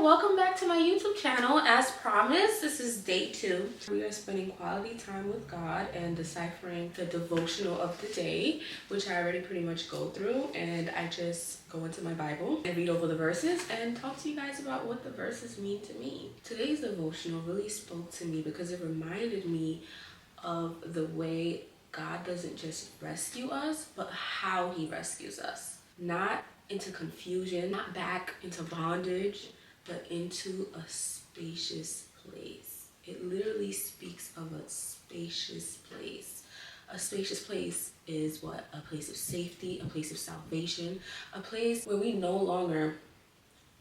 welcome back to my YouTube channel. As promised, this is day 2. We are spending quality time with God and deciphering the devotional of the day, which I already pretty much go through, and I just go into my Bible and read over the verses and talk to you guys about what the verses mean to me. Today's devotional really spoke to me because it reminded me of the way God doesn't just rescue us, but how he rescues us. Not into confusion, not back into bondage, but into a spacious place. It literally speaks of a spacious place. A spacious place is what? A place of safety, a place of salvation, a place where we no longer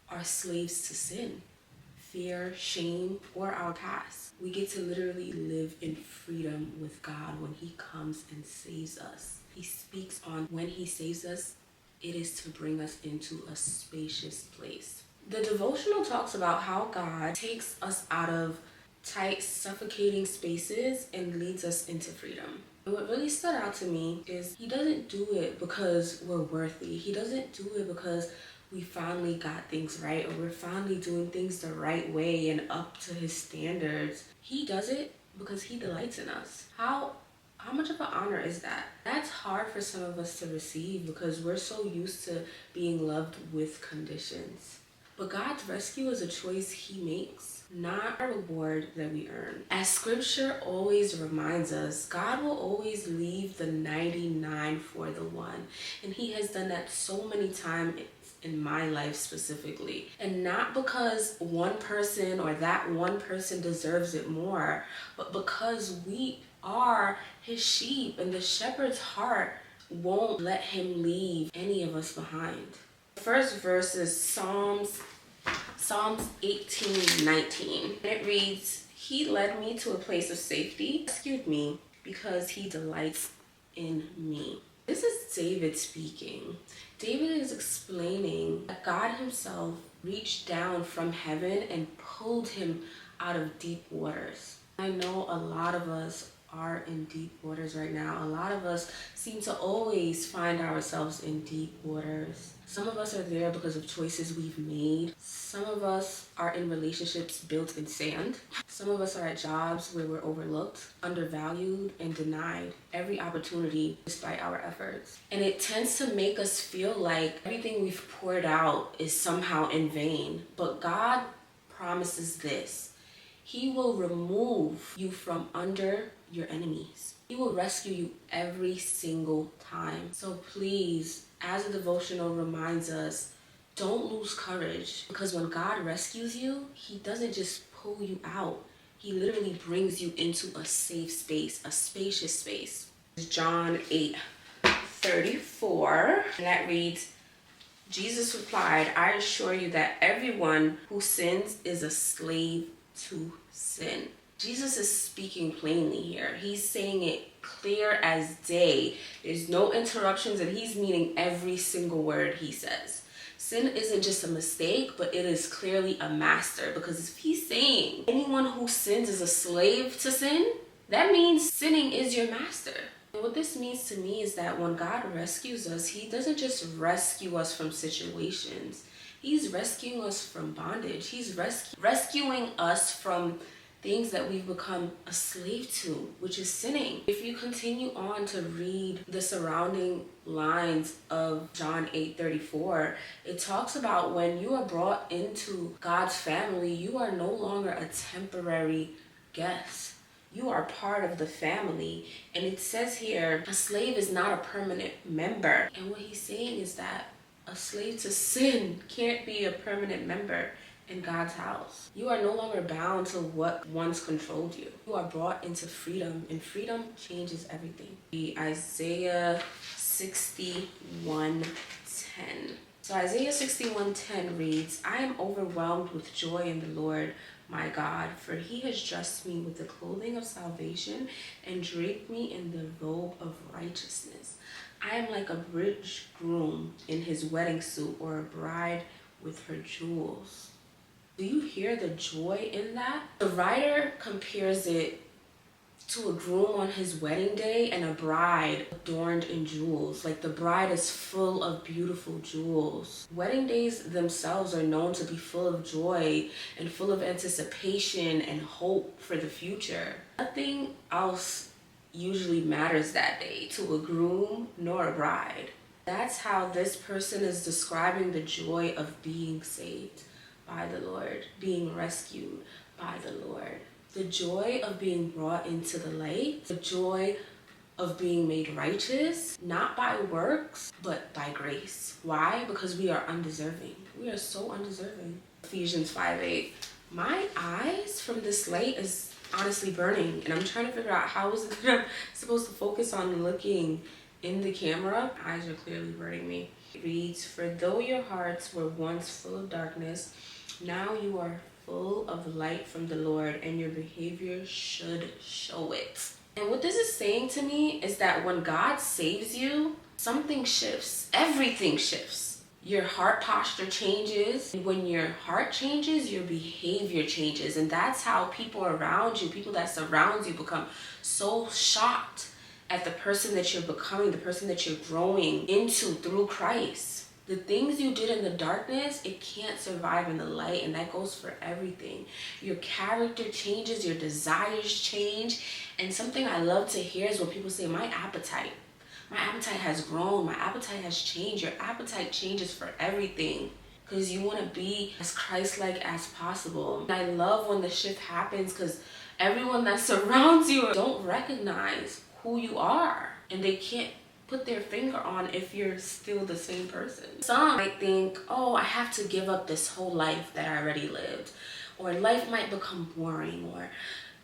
are slaves to sin, fear, shame, or our past. We get to literally live in freedom with God when he comes and saves us. He speaks on when he saves us, it is to bring us into a spacious place. The devotional talks about how God takes us out of tight, suffocating spaces and leads us into freedom. And what really stood out to me is he doesn't do it because we're worthy. He doesn't do it because we finally got things right or we're finally doing things the right way and up to his standards. He does it because he delights in us. How much of an honor is that? That's hard for some of us to receive because we're so used to being loved with conditions. But God's rescue is a choice he makes, not a reward that we earn. As scripture always reminds us, God will always leave the 99 for the one. And he has done that so many times in my life specifically. And not because one person or that one person deserves it more, but because we are his sheep and the shepherd's heart won't let him leave any of us behind. The first verse is Psalms 18:19. It reads, "He led me to a place of safety, rescued me because he delights in me." This is David speaking. David is explaining that God himself reached down from heaven and pulled him out of deep waters. I know a lot of us are in deep waters right now. A lot of us seem to always find ourselves in deep waters. Some of us are there because of choices we've made. Some of us are in relationships built in sand. Some of us are at jobs where we're overlooked, undervalued, and denied every opportunity despite our efforts. And it tends to make us feel like everything we've poured out is somehow in vain. But God promises this. He will remove you from under your enemies. He will rescue you every single time. So please, as the devotional reminds us, don't lose courage, because when God rescues you, he doesn't just pull you out. He literally brings you into a safe space, a spacious space. John 8:34, and that reads, "Jesus replied, 'I assure you that everyone who sins is a slave to sin.'" Jesus is speaking plainly here. He's saying it clear as day. There's no interruptions, and he's meaning every single word he says. Sin isn't just a mistake, but it is clearly a master, because if he's saying anyone who sins is a slave to sin, that means sinning is your master. And what this means to me is that when God rescues us, he doesn't just rescue us from situations. He's rescuing us from bondage. He's rescuing us from things that we've become a slave to, which is sinning. If you continue on to read the surrounding lines of John 8:34, it talks about when you are brought into God's family, you are no longer a temporary guest. You are part of the family. And it says here, a slave is not a permanent member. And what he's saying is that a slave to sin can't be a permanent member in God's house. You are no longer bound to what once controlled you. You are brought into freedom, and freedom changes everything. Isaiah 61:10. So Isaiah 61:10 reads, "I am overwhelmed with joy in the Lord, my God, for he has dressed me with the clothing of salvation and draped me in the robe of righteousness. I am like a rich groom in his wedding suit, or a bride with her jewels." Do you hear the joy in that? The writer compares it to a groom on his wedding day and a bride adorned in jewels. Like the bride is full of beautiful jewels. Wedding days themselves are known to be full of joy and full of anticipation and hope for the future. Nothing else usually matters that day to a groom nor a bride. That's how this person is describing the joy of being saved by the Lord, being rescued by the Lord. The joy of being brought into the light, the joy of being made righteous, not by works, but by grace. Why? Because we are undeserving. We are so undeserving. Ephesians 5:8. My eyes from this light is honestly burning, and I'm trying to figure out how is it that I'm supposed to focus on looking in the camera. Eyes are clearly burning me. It reads, "For though your hearts were once full of darkness, now you are full of light from the Lord, and your behavior should show it." And what this is saying to me is that when God saves you, something shifts. Everything shifts. Your heart posture changes. And when your heart changes, your behavior changes. And that's how people around you, people that surround you, become so shocked at the person that you're becoming, the person that you're growing into through Christ. The things you did in the darkness, it can't survive in the light, and that goes for everything. Your character changes, your desires change, and something I love to hear is when people say, my appetite has grown, my appetite has changed. Your appetite changes for everything because you want to be as Christ-like as possible. And I love when the shift happens because everyone that surrounds you don't recognize who you are, and they can't put their finger on if you're still the same person. Some might think, oh, I have to give up this whole life that I already lived, or life might become boring, or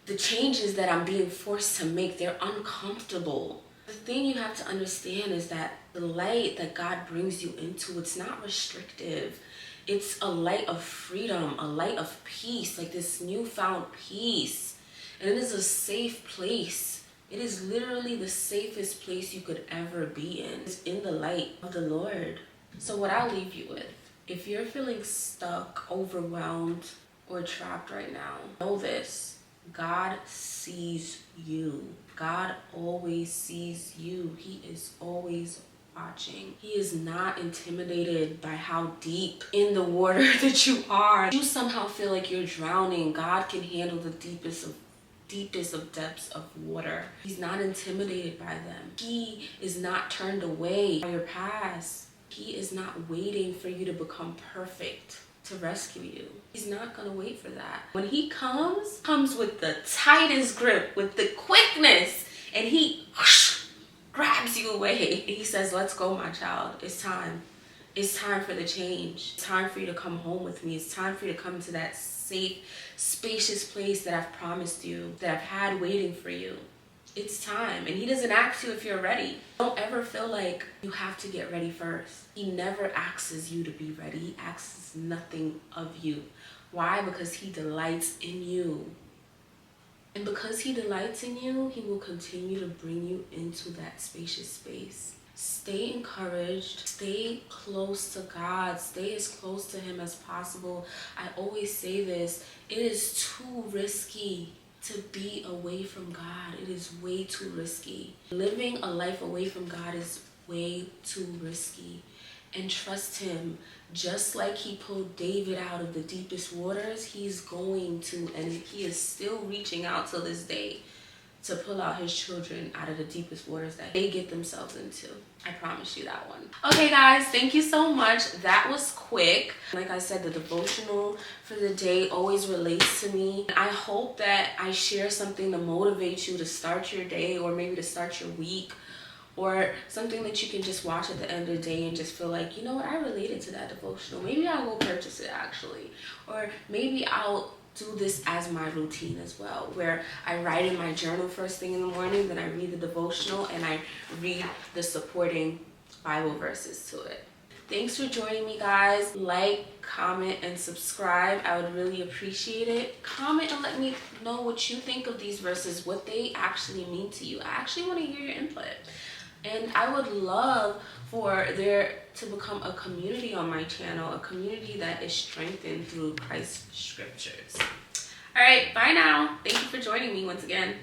the changes that I'm being forced to make, they're uncomfortable. The thing you have to understand is that the light that God brings you into, it's not restrictive. It's a light of freedom, a light of peace, like this newfound peace. And it is a safe place. It is literally the safest place you could ever be in. It's in the light of the Lord. So what I'll leave you with, if you're feeling stuck, overwhelmed, or trapped right now, know this: God sees you. God always sees you. He is always watching. He is not intimidated by how deep in the water that you are. If you somehow feel like you're drowning, God can handle the deepest of depths of water. He's not intimidated by them. He is not turned away by your past. He is not waiting for you to become perfect to rescue you. He's not gonna wait for that. When he comes with the tightest grip, with the quickness, and he grabs you away. And he says, let's go, my child. It's time. It's time for the change. It's time for you to come home with me. It's time for you to come to that safe, spacious place that I've promised you, that I've had waiting for you. It's time. And he doesn't ask you if you're ready. Don't ever feel like you have to get ready first. He never asks you to be ready. He asks nothing of you. Why? Because he delights in you. And because he delights in you, he will continue to bring you into that spacious space. Stay encouraged, stay close to God, stay as close to him as possible. I always say this, it is too risky to be away from God. It is way too risky. Living a life away from God is way too risky. And trust him, just like he pulled David out of the deepest waters, he's going to, and he is still reaching out till this day to pull out his children out of the deepest waters that they get themselves into. I promise you that one. Okay guys, thank you so much. That was quick. Like I said, the devotional for the day always relates to me. I hope that I share something to motivate you to start your day, or maybe to start your week, or something that you can just watch at the end of the day and just feel like, you know what, I related to that devotional. Maybe I'll go purchase it actually. Or maybe I'll do this as my routine as well, where I write in my journal first thing in the morning, then I read the devotional, and I read the supporting Bible verses to it. Thanks for joining me, guys. Like, comment, and subscribe. I would really appreciate it. Comment and let me know what you think of these verses, what they actually mean to you. I actually want to hear your input. And I would love for there to become a community on my channel, a community that is strengthened through Christ's scriptures. All right, bye now. Thank you for joining me once again.